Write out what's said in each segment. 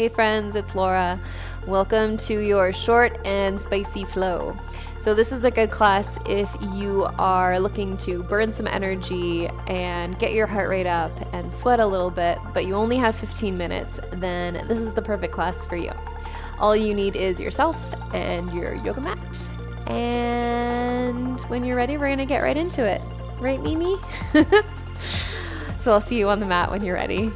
Hey friends, it's Laura. Welcome to your short and spicy flow. So this is a good class if you are looking to burn some energy and get your heart rate up and sweat a little bit, but you only have 15 minutes, then this is the perfect class for you. All you need is yourself and your yoga mat. And when you're ready, we're gonna get right into it. Right, Mimi? So I'll see you on the mat when you're ready.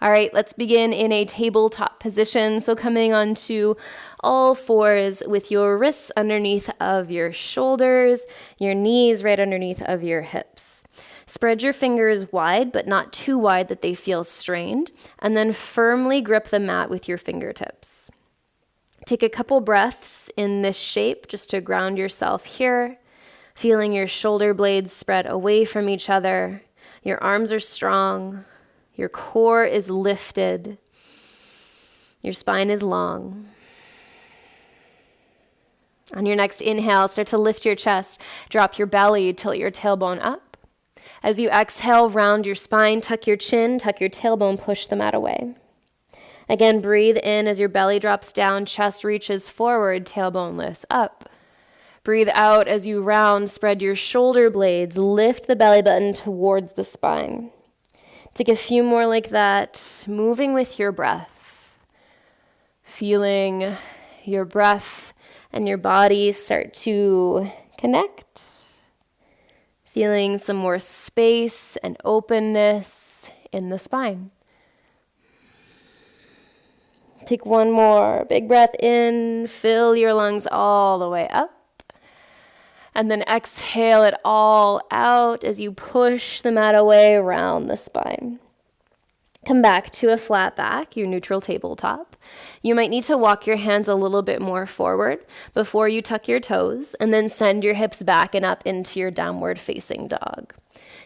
All right, let's begin in a tabletop position. So coming onto all fours with your wrists underneath of your shoulders, your knees right underneath of your hips. Spread your fingers wide, but not too wide that they feel strained, and then firmly grip the mat with your fingertips. Take a couple breaths in this shape just to ground yourself here, feeling your shoulder blades spread away from each other. Your arms are strong. Your core is lifted. Your spine is long. On your next inhale, start to lift your chest. Drop your belly, tilt your tailbone up. As you exhale, round your spine, tuck your chin, tuck your tailbone, push the mat away. Again, breathe in as your belly drops down, chest reaches forward, tailbone lifts up. Breathe out as you round, spread your shoulder blades, lift the belly button towards the spine. Take a few more like that, moving with your breath, feeling your breath and your body start to connect, feeling some more space and openness in the spine. Take one more big breath in, fill your lungs all the way up. And then exhale it all out as you push the mat away around the spine. Come back to a flat back, your neutral tabletop. You might need to walk your hands a little bit more forward before you tuck your toes, and then send your hips back and up into your downward facing dog.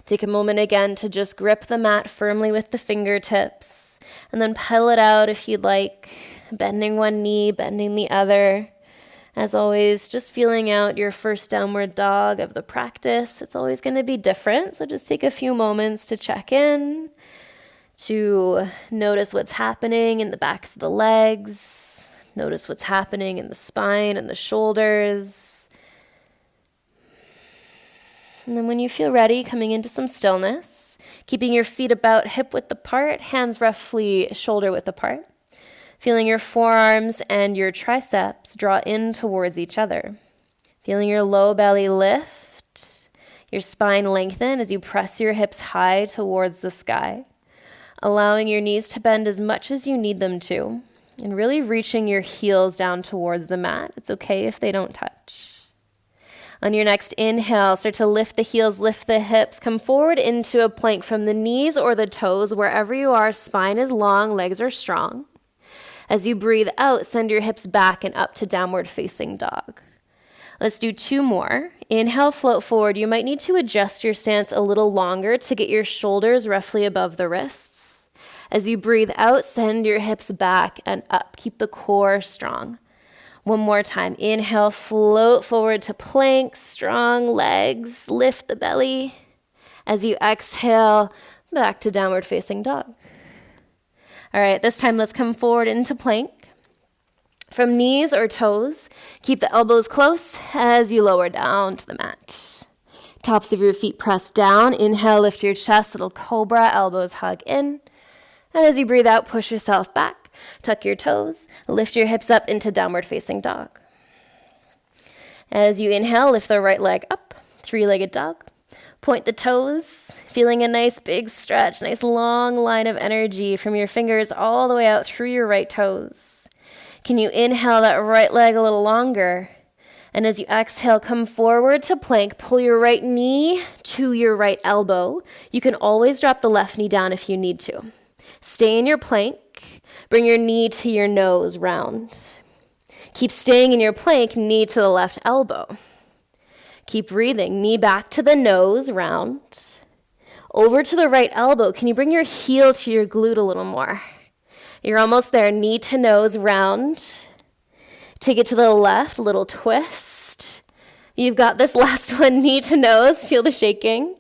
Take a moment again to just grip the mat firmly with the fingertips, and then pedal it out if you'd like, bending one knee, bending the other. As always, just feeling out your first downward dog of the practice. It's always going to be different, so just take a few moments to check in, to notice what's happening in the backs of the legs, notice what's happening in the spine and the shoulders. And then when you feel ready, coming into some stillness, keeping your feet about hip-width apart, hands roughly shoulder-width apart. Feeling your forearms and your triceps draw in towards each other. Feeling your low belly lift, your spine lengthen as you press your hips high towards the sky. Allowing your knees to bend as much as you need them to, and really reaching your heels down towards the mat. It's okay if they don't touch. On your next inhale, start to lift the heels, lift the hips, come forward into a plank from the knees or the toes, wherever you are. Spine is long, legs are strong. As you breathe out, send your hips back and up to downward facing dog. Let's do two more. Inhale, float forward. You might need to adjust your stance a little longer to get your shoulders roughly above the wrists. As you breathe out, send your hips back and up. Keep the core strong. One more time. Inhale, float forward to plank, strong legs, lift the belly. As you exhale, back to downward facing dog. All right, this time let's come forward into plank. From knees or toes, keep the elbows close as you lower down to the mat. Tops of your feet press down. Inhale, lift your chest, little cobra, elbows hug in. And as you breathe out, push yourself back. Tuck your toes, lift your hips up into downward facing dog. As you inhale, lift the right leg up, three-legged dog. Point the toes, feeling a nice big stretch, nice long line of energy from your fingers all the way out through your right toes. Can you inhale that right leg a little longer? And as you exhale, come forward to plank. Pull your right knee to your right elbow. You can always drop the left knee down if you need to. Stay in your plank. Bring your knee to your nose, round. Keep staying in your plank, knee to the left elbow. Keep breathing. Knee back to the nose, round. Over to the right elbow. Can you bring your heel to your glute a little more? You're almost there. Knee to nose, round. Take it to the left, little twist. You've got this last one, knee to nose, feel the shaking.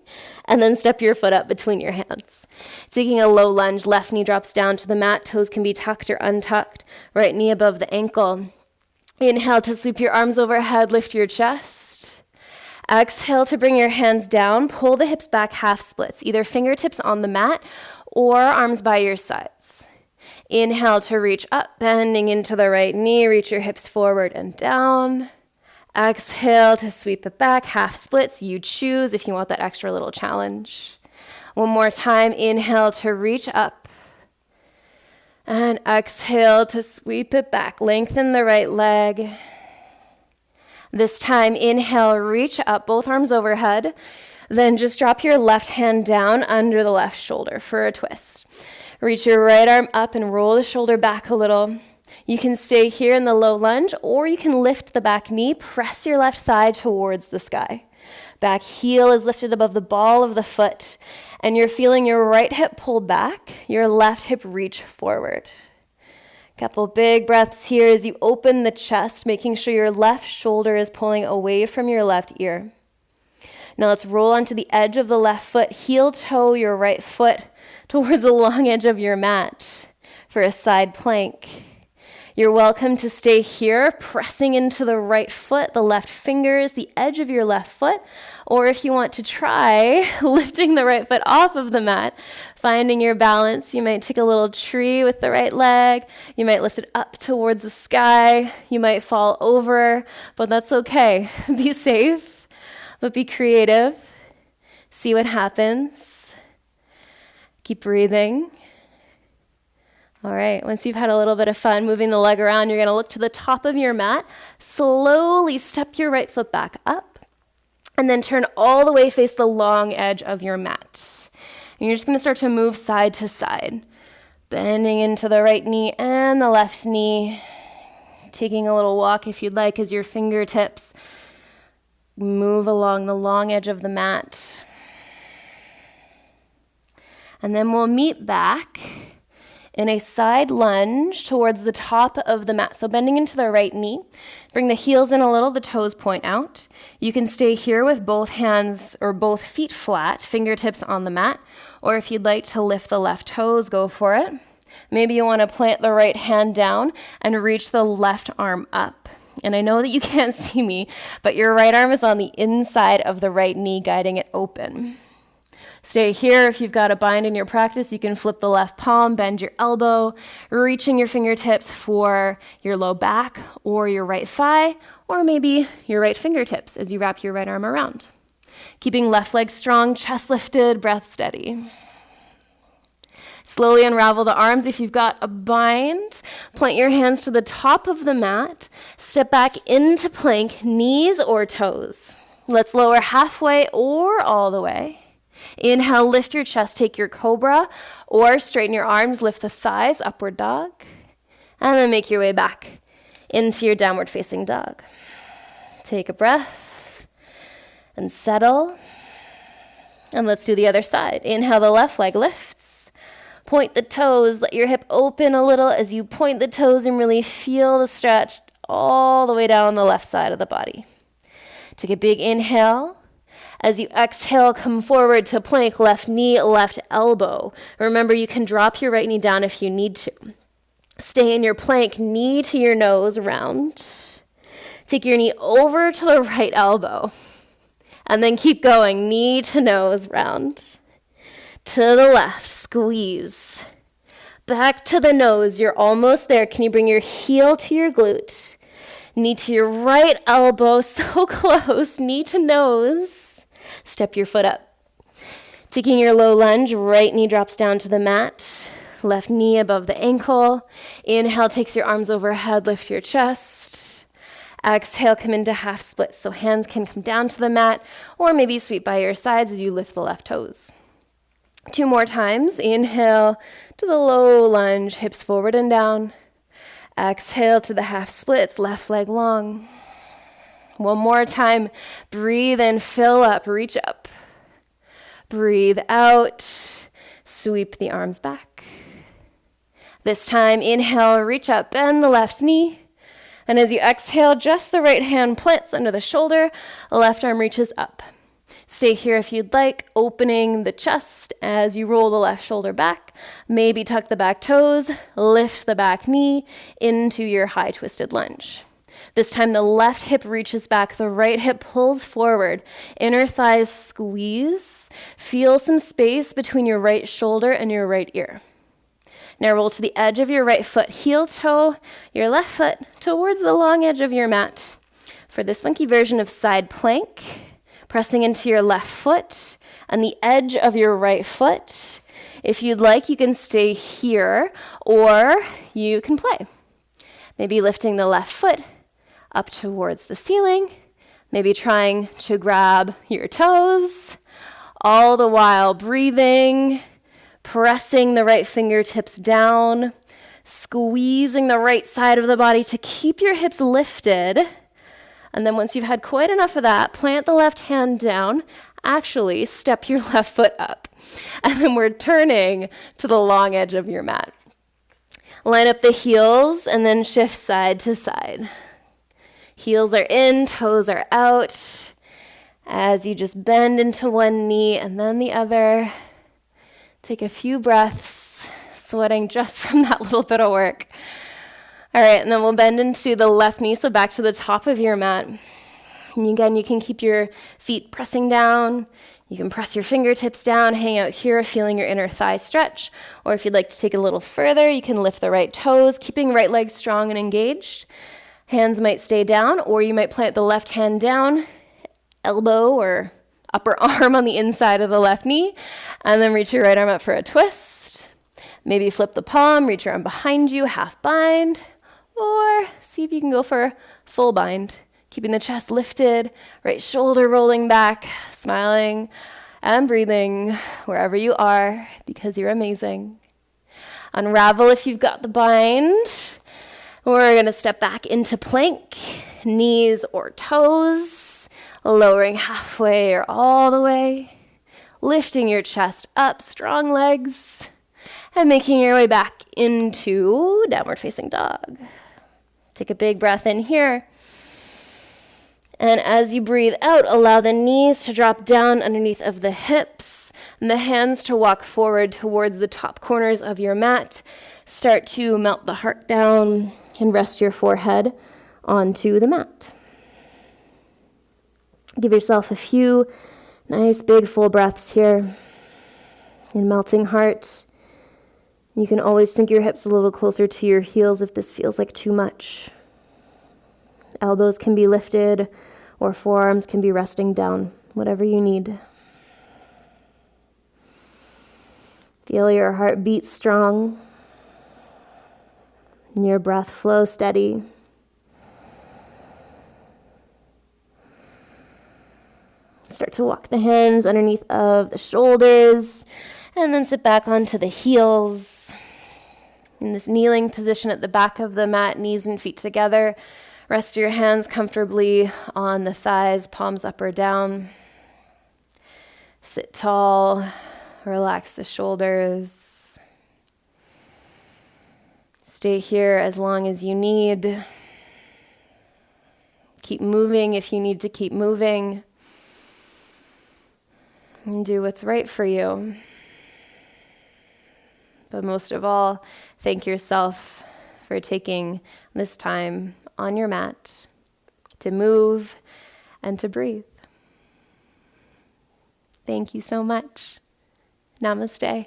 And then step your foot up between your hands. Taking a low lunge, left knee drops down to the mat, toes can be tucked or untucked, right knee above the ankle. Inhale to sweep your arms overhead, lift your chest. Exhale to bring your hands down, pull the hips back, half splits, either fingertips on the mat or arms by your sides. Inhale to reach up, bending into the right knee, reach your hips forward and down. Exhale to sweep it back, half splits. You choose if you want that extra little challenge. One more time, inhale to reach up. And exhale to sweep it back. Lengthen the right leg. This time, inhale, reach up, both arms overhead. Then just drop your left hand down under the left shoulder for a twist. Reach your right arm up and roll the shoulder back a little. You can stay here in the low lunge, or you can lift the back knee, press your left thigh towards the sky. Back heel is lifted above the ball of the foot, and you're feeling your right hip pull back, your left hip reach forward. Couple big breaths here as you open the chest, making sure your left shoulder is pulling away from your left ear. Now let's roll onto the edge of the left foot, heel toe your right foot towards the long edge of your mat for a side plank. You're welcome to stay here, pressing into the right foot, the left fingers, the edge of your left foot, or if you want to try lifting the right foot off of the mat, finding your balance, you might take a little tree with the right leg, you might lift it up towards the sky, you might fall over, but that's okay. Be safe, but be creative. See what happens. Keep breathing. All right, once you've had a little bit of fun moving the leg around, you're gonna look to the top of your mat, slowly step your right foot back up, and then turn all the way, face the long edge of your mat. And you're just gonna start to move side to side, bending into the right knee and the left knee, taking a little walk if you'd like as your fingertips move along the long edge of the mat. And then we'll meet back in a side lunge towards the top of the mat. So bending into the right knee, bring the heels in a little, the toes point out. You can stay here with both hands or both feet flat, fingertips on the mat, or if you'd like to lift the left toes, go for it. Maybe you want to plant the right hand down and reach the left arm up. And I know that you can't see me, but your right arm is on the inside of the right knee, guiding it open. Stay here. If you've got a bind in your practice, you can flip the left palm, bend your elbow, reaching your fingertips for your low back or your right thigh, or maybe your right fingertips as you wrap your right arm around. Keeping left leg strong, chest lifted, breath steady. Slowly unravel the arms if you've got a bind. Plant your hands to the top of the mat. Step back into plank, knees or toes. Let's lower halfway or all the way. Inhale, lift your chest, take your cobra, or straighten your arms, lift the thighs, upward dog, and then make your way back into your downward facing dog. Take a breath and settle. And let's do the other side. Inhale, the left leg lifts. Point the toes, let your hip open a little as you point the toes and really feel the stretch all the way down the left side of the body. Take a big inhale. As you exhale, come forward to plank, left knee, left elbow. Remember, you can drop your right knee down if you need to. Stay in your plank, knee to your nose, round. Take your knee over to the right elbow. And then keep going, knee to nose, round. To the left, squeeze. Back to the nose, you're almost there. Can you bring your heel to your glute? Knee to your right elbow, so close, knee to nose. Step your foot up. Taking your low lunge, right knee drops down to the mat, left knee above the ankle. Inhale, takes your arms overhead, lift your chest. Exhale, come into half split, so hands can come down to the mat, or maybe sweep by your sides as you lift the left toes. 2 more times. Inhale to the low lunge, hips forward and down. Exhale to the half splits, left leg long. 1 more time. Breathe in, fill up, reach up. Breathe out, sweep the arms back. This time, inhale, reach up, bend the left knee, And as you exhale, just the right hand plants under the shoulder, left arm reaches up. Stay here if you'd like, opening the chest as you roll the left shoulder back. Maybe tuck the back toes, lift the back knee into your high twisted lunge. This time the left hip reaches back, the right hip pulls forward, inner thighs squeeze. Feel some space between your right shoulder and your right ear. Now roll to the edge of your right foot, heel toe your left foot towards the long edge of your mat. For this funky version of side plank, pressing into your left foot and the edge of your right foot. If you'd like, you can stay here or you can play. Maybe lifting the left foot up towards the ceiling, maybe trying to grab your toes, all the while breathing, pressing the right fingertips down, squeezing the right side of the body to keep your hips lifted. And then once you've had quite enough of that, plant the left hand down, actually step your left foot up. And then we're turning to the long edge of your mat. Line up the heels and then shift side to side. Heels are in, toes are out. As you just bend into one knee and then the other. Take a few breaths, sweating just from that little bit of work. All right, and then we'll bend into the left knee, so back to the top of your mat. And again, you can keep your feet pressing down. You can press your fingertips down, hang out here, feeling your inner thigh stretch. Or if you'd like to take it a little further, you can lift the right toes, keeping right leg strong and engaged. Hands might stay down, or you might plant the left hand down, elbow or upper arm on the inside of the left knee, and then reach your right arm up for a twist. Maybe flip the palm, reach your arm behind you, half bind. Or see if you can go for full bind, keeping the chest lifted, right shoulder rolling back, smiling and breathing wherever you are because you're amazing. Unravel if you've got the bind. We're going to step back into plank, knees or toes, lowering halfway or all the way, lifting your chest up, strong legs, and making your way back into downward facing dog. Take a big breath in here. And as you breathe out, allow the knees to drop down underneath of the hips and the hands to walk forward towards the top corners of your mat. Start to melt the heart down and rest your forehead onto the mat. Give yourself a few nice big full breaths here. In melting heart. You can always sink your hips a little closer to your heels if this feels like too much. Elbows can be lifted or forearms can be resting down, whatever you need. Feel your heart beat strong and your breath flow steady. Start to walk the hands underneath of the shoulders. And then sit back onto the heels. In this kneeling position at the back of the mat, knees and feet together. Rest your hands comfortably on the thighs, palms up or down. Sit tall, relax the shoulders. Stay here as long as you need. Keep moving if you need to keep moving. And do what's right for you. But most of all, thank yourself for taking this time on your mat to move and to breathe. Thank you so much. Namaste.